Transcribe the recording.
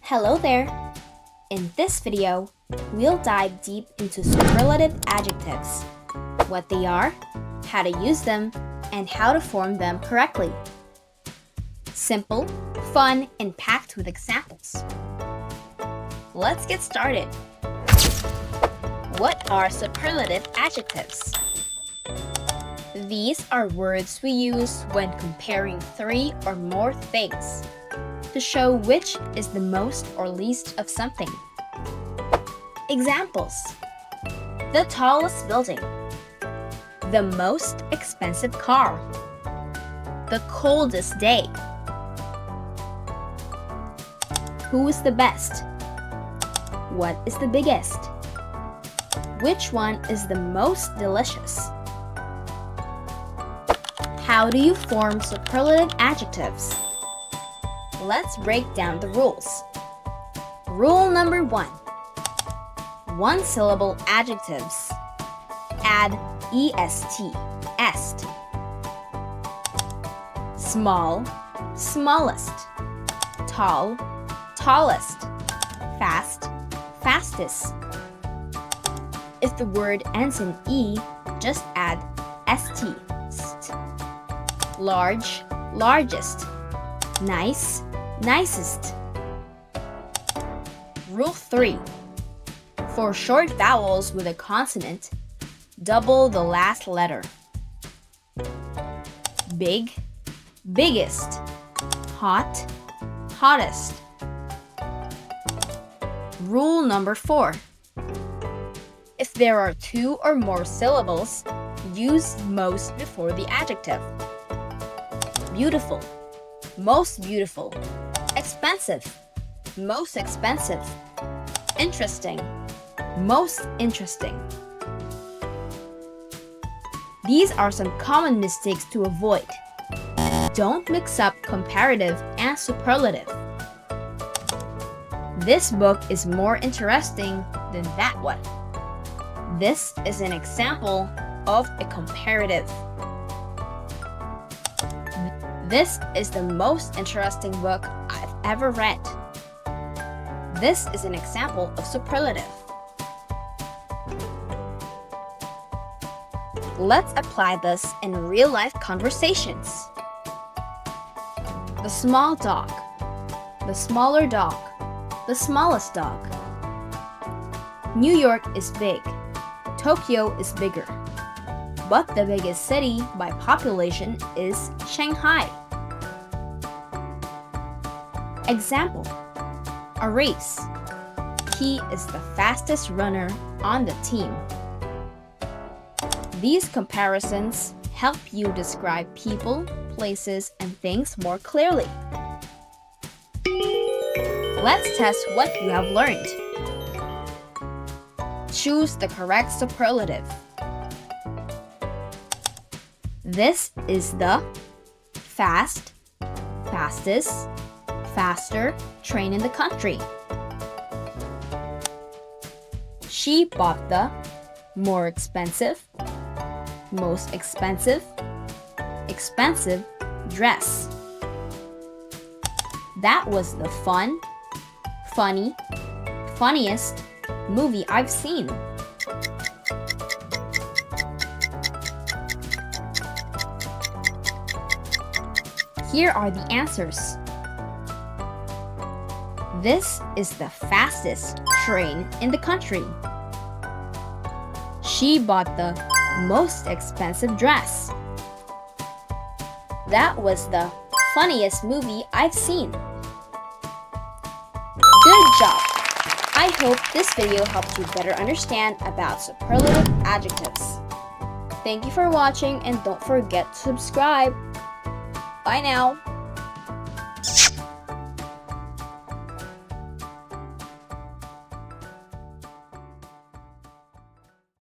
Hello there! In this video, we'll dive deep into superlative adjectives, what they are, how to use them, and how to form them correctly. Simple, fun, and packed with examples. Let's get started. What are superlative adjectives? These are words we use when comparing three or more things to show which is the most or least of something. Examples: the tallest building, the most expensive car, the coldest day. Who is the best? What is the biggest? Which one is the most delicious? How do you form superlative adjectives? Let's break down the rules. Rule number 1. One-syllable adjectives. Add est, est. Small, smallest. Tall, tallest. Fast, fastest. If the word ends in e, just add st. Large, largest. Nice, nicest. Rule 3. For short vowels with a consonant, double the last letter. Big, biggest. Hot, hottest. Rule number 4. If there are two or more syllables, use most before the adjective. Beautiful, most beautiful. Expensive, most expensive. Interesting, most interesting. These are some common mistakes to avoid. Don't mix up comparative and superlative. This book is more interesting than that one. This is an example of a comparative. This is the most interesting book I've ever read. This is an example of superlative. Let's apply this in real-life conversations. The small dog, the smaller dog, the smallest dog. New York is big. Tokyo is bigger. But the biggest city by population is Shanghai. Example: a race. He is the fastest runner on the team. These comparisons help you describe people, places, and things more clearly. Let's test what you have learned. Choose the correct superlative. This is the fast, fastest, faster train in the country. She bought the more expensive, most expensive, expensive dress. That was the fun, funny, funniest movie I've seen. Here are the answers. This is the fastest train in the country. She bought the most expensive dress. That was the funniest movie I've seen. Good job! I hope this video helped you better understand about superlative adjectives. Thank you for watching and don't forget to subscribe. Bye now!